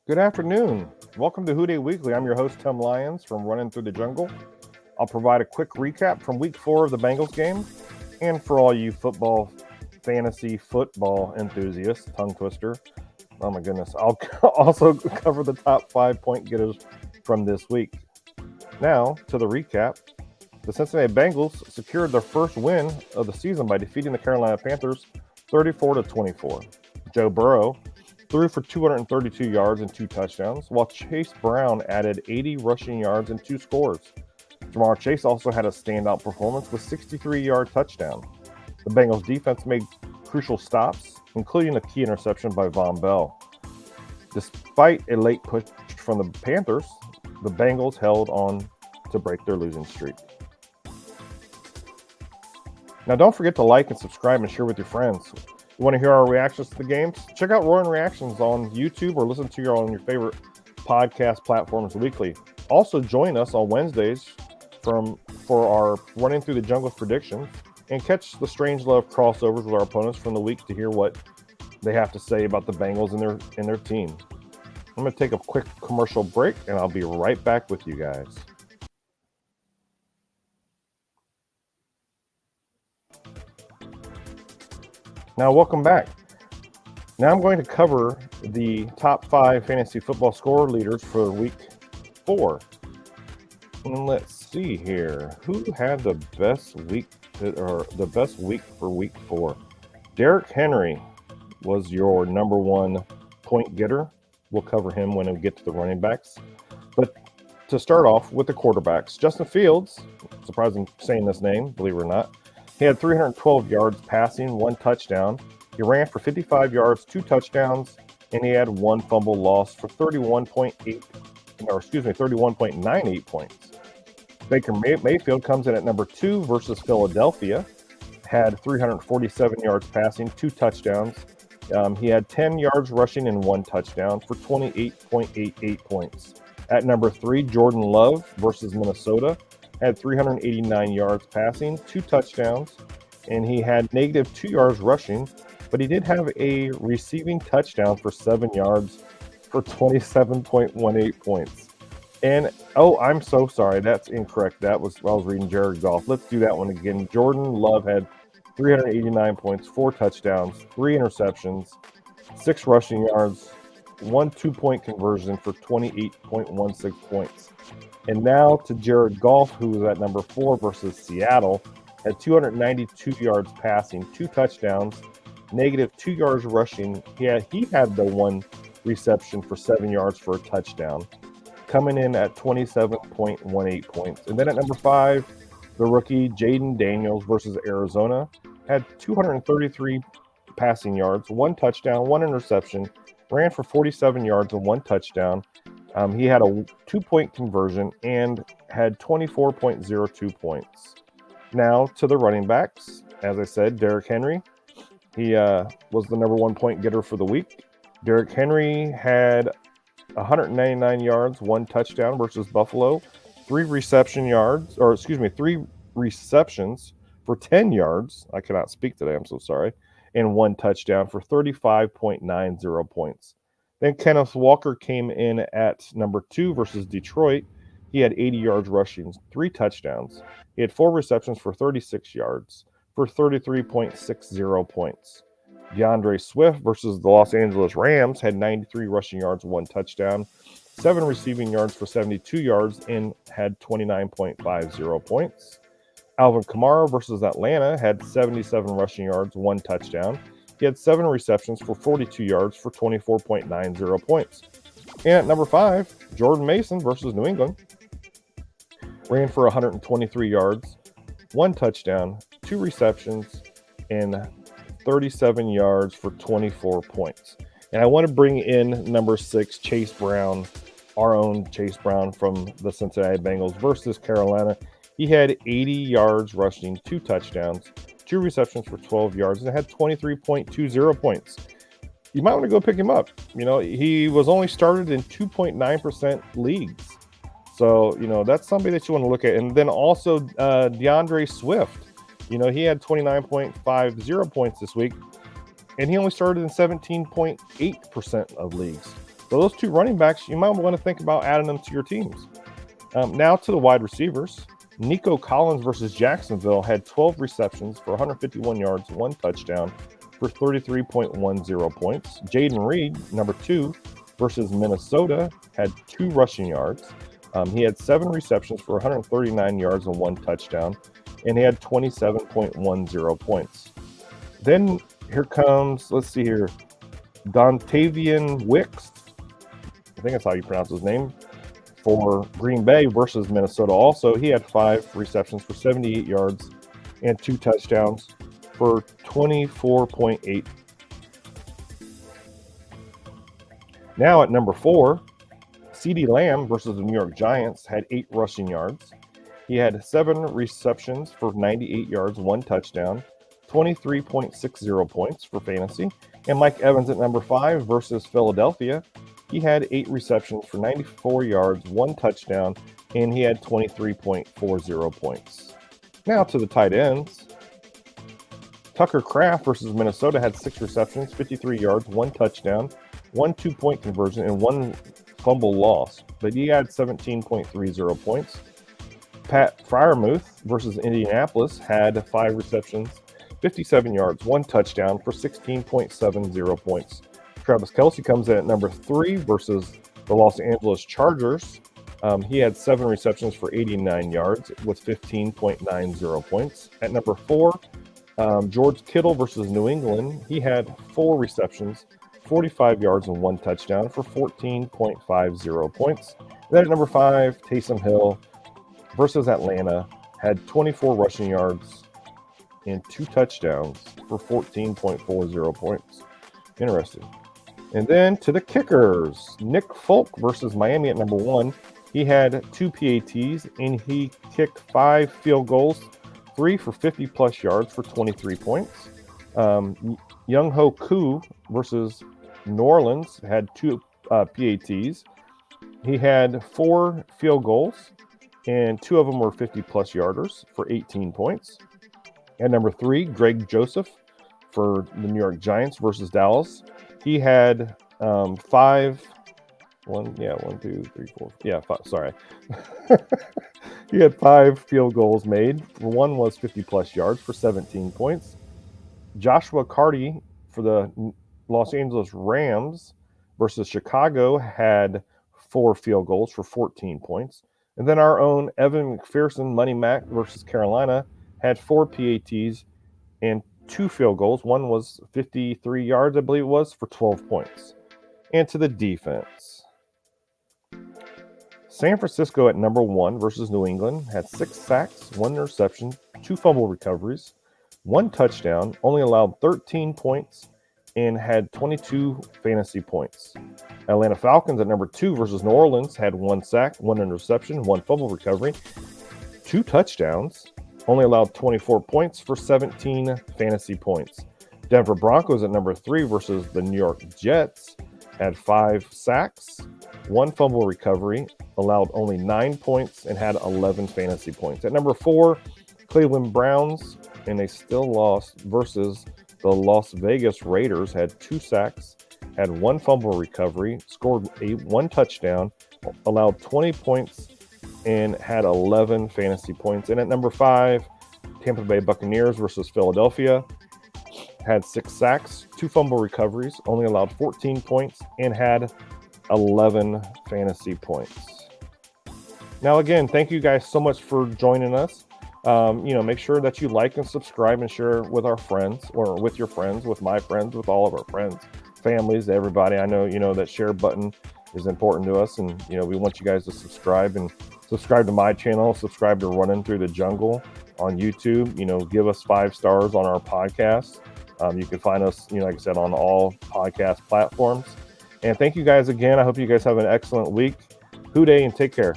Good afternoon. Welcome to Dey Weekly. I'm your host, Tim Lyons from Running Through the Jungle. I'll provide a quick recap from week 4 of the Bengals game. And for all you fantasy football enthusiasts, tongue twister, oh my goodness, I'll also cover the top 5 point getters from this week. Now, to the recap. The Cincinnati Bengals secured their first win of the season by defeating the Carolina Panthers 34-24. Joe Burrow threw for 232 yards and 2 touchdowns, while Chase Brown added 80 rushing yards and 2 scores. Jamar Chase also had a standout performance with a 63-yard touchdown. The Bengals defense made crucial stops, including a key interception by Von Bell. Despite a late push from the Panthers, the Bengals held on to break their losing streak. Now, don't forget to like and subscribe and share with your friends. You want to hear our reactions to the games? Check out Roaring Reactions on YouTube or listen to on your favorite podcast platforms weekly. Also, join us on Wednesdays for our Running Through the Jungle predictions and catch the Strange Love crossovers with our opponents from the week to hear what they have to say about the Bengals and their team. I'm going to take a quick commercial break, and I'll be right back with you guys. Now, welcome back. Now I'm going to cover the top 5 fantasy football score leaders for week 4. And let's see here. Who had the best week for week 4? Derrick Henry was your number 1 point getter. We'll cover him when we get to the running backs. But to start off with the quarterbacks, Justin Fields, surprised I'm saying this name, believe it or not, he had 312 yards passing, 1 touchdown. He ran for 55 yards, 2 touchdowns, and he had 1 fumble loss for 31.98 points. Baker Mayfield comes in at number 2 versus Philadelphia, had 347 yards passing, 2 touchdowns. He had 10 yards rushing and 1 touchdown for 28.88 points. At number 3, Jordan Love versus Minnesota, had 389 yards passing, 2 touchdowns, and he had negative 2 yards rushing, but he did have a receiving touchdown for 7 yards for 27.18 points. And, I'm so sorry, that's incorrect. I was reading Jared Goff. Let's do that one again. Jordan Love had 389 points, 4 touchdowns, 3 interceptions, 6 rushing yards, 1 2-point conversion for 28.16 points. And now to Jared Goff, who was at number 4 versus Seattle, had 292 yards passing, 2 touchdowns, negative 2 yards rushing. He had the 1 reception for 7 yards for a touchdown, coming in at 27.18 points. And then at number 5, the rookie Jaden Daniels versus Arizona had 233 passing yards, 1 touchdown, 1 interception, ran for 47 yards and 1 touchdown. He had a 2-point conversion and had 24.02 points. Now to the running backs. As I said, Derrick Henry, he was the number 1 point getter for the week. Derrick Henry had 199 yards, 1 touchdown versus Buffalo, 3 receptions for 10 yards. I cannot speak today, I'm so sorry. And 1 touchdown for 35.90 points. Then Kenneth Walker came in at number 2 versus Detroit. He had 80 yards rushing, 3 touchdowns. He had 4 receptions for 36 yards for 33.60 points. DeAndre Swift versus the Los Angeles Rams had 93 rushing yards, 1 touchdown, 7 receiving yards for 72 yards, and had 29.50 points. Alvin Kamara versus Atlanta had 77 rushing yards, 1 touchdown. He had 7 receptions for 42 yards for 24.90 points. And at number 5, Jordan Mason versus New England ran for 123 yards, 1 touchdown, 2 receptions, and 37 yards for 24 points. And I want to bring in number 6, Chase Brown, our own Chase Brown from the Cincinnati Bengals versus Carolina. He had 80 yards rushing, 2 touchdowns, 2 receptions for 12 yards, and had 23.20 points. You might want to go pick him up. He was only started in 2.9% leagues. So, that's somebody that you want to look at. And then also DeAndre Swift. He had 29.50 points this week, and he only started in 17.8% of leagues. So those two running backs, you might want to think about adding them to your teams. Now to the wide receivers. Nico Collins versus Jacksonville had 12 receptions for 151 yards, 1 touchdown for 33.10 points. Jaden Reed, number 2, versus Minnesota had 2 rushing yards. He had 7 receptions for 139 yards and 1 touchdown, and he had 27.10 points. Then here comes, let's see here, Dontavian Wicks, I think that's how you pronounce his name, for Green Bay versus Minnesota. Also, he had 5 receptions for 78 yards and 2 touchdowns for 24.8. Now at number 4, CeeDee Lamb versus the New York Giants had 8 rushing yards. He had 7 receptions for 98 yards, 1 touchdown, 23.60 points for fantasy. And Mike Evans at number 5 versus Philadelphia, he had 8 receptions for 94 yards, 1 touchdown, and he had 23.40 points. Now to the tight ends. Tucker Kraft versus Minnesota had 6 receptions, 53 yards, 1 touchdown, 1 2-point conversion, and 1 fumble loss, but he had 17.30 points. Pat Freiermuth versus Indianapolis had 5 receptions, 57 yards, 1 touchdown for 16.70 points. Travis Kelce comes in at number 3 versus the Los Angeles Chargers. He had 7 receptions for 89 yards with 15.90 points. At number 4, George Kittle versus New England. He had 4 receptions, 45 yards and 1 touchdown for 14.50 points. Then at number 5, Taysom Hill versus Atlanta had 24 rushing yards and 2 touchdowns for 14.40 points. Interesting. And then to the kickers, Nick Folk versus Miami at number 1. He had 2 PATs and he kicked 5 field goals, 3 for 50-plus yards for 23 points. Young-Ho Koo versus New Orleans had 2 PATs. He had 4 field goals, and 2 of them were 50-plus yarders for 18 points. At number 3, Greg Joseph for the New York Giants versus Dallas. He had 5. He had 5 field goals made. 1 was 50-plus yards for 17 points. Joshua Carty for the Los Angeles Rams versus Chicago had 4 field goals for 14 points. And then our own Evan McPherson, Money Mac versus Carolina, had 4 PATs and 2 field goals. 1 was 53 yards, I believe it was, for 12 points. And to the defense. San Francisco at number 1 versus New England had 6 sacks, 1 interception, 2 fumble recoveries, 1 touchdown, only allowed 13 points, and had 22 fantasy points. Atlanta Falcons at number 2 versus New Orleans had 1 sack, 1 interception, 1 fumble recovery, 2 touchdowns, only allowed 24 points for 17 fantasy points. Denver Broncos at number 3 versus the New York Jets had 5 sacks, 1 fumble recovery, allowed only 9 points, and had 11 fantasy points. At number 4, Cleveland Browns, and they still lost, versus the Las Vegas Raiders, had 2 sacks, had 1 fumble recovery, scored 1 touchdown, allowed 20 points, and had 11 fantasy points. And at number 5, Tampa Bay Buccaneers versus Philadelphia had 6 sacks, 2 fumble recoveries, only allowed 14 points, and had 11 fantasy points. Now, again, thank you guys so much for joining us. Make sure that you like and subscribe and share with our friends, or with your friends, with my friends, with all of our friends, families, everybody. I know, that share button is important to us, and, we want you guys to subscribe to my channel, subscribe to Running Through the Jungle on YouTube. Give us 5 stars on our podcast. You can find us, like I said, on all podcast platforms. And thank you guys again. I hope you guys have an excellent week. Hoo day and take care.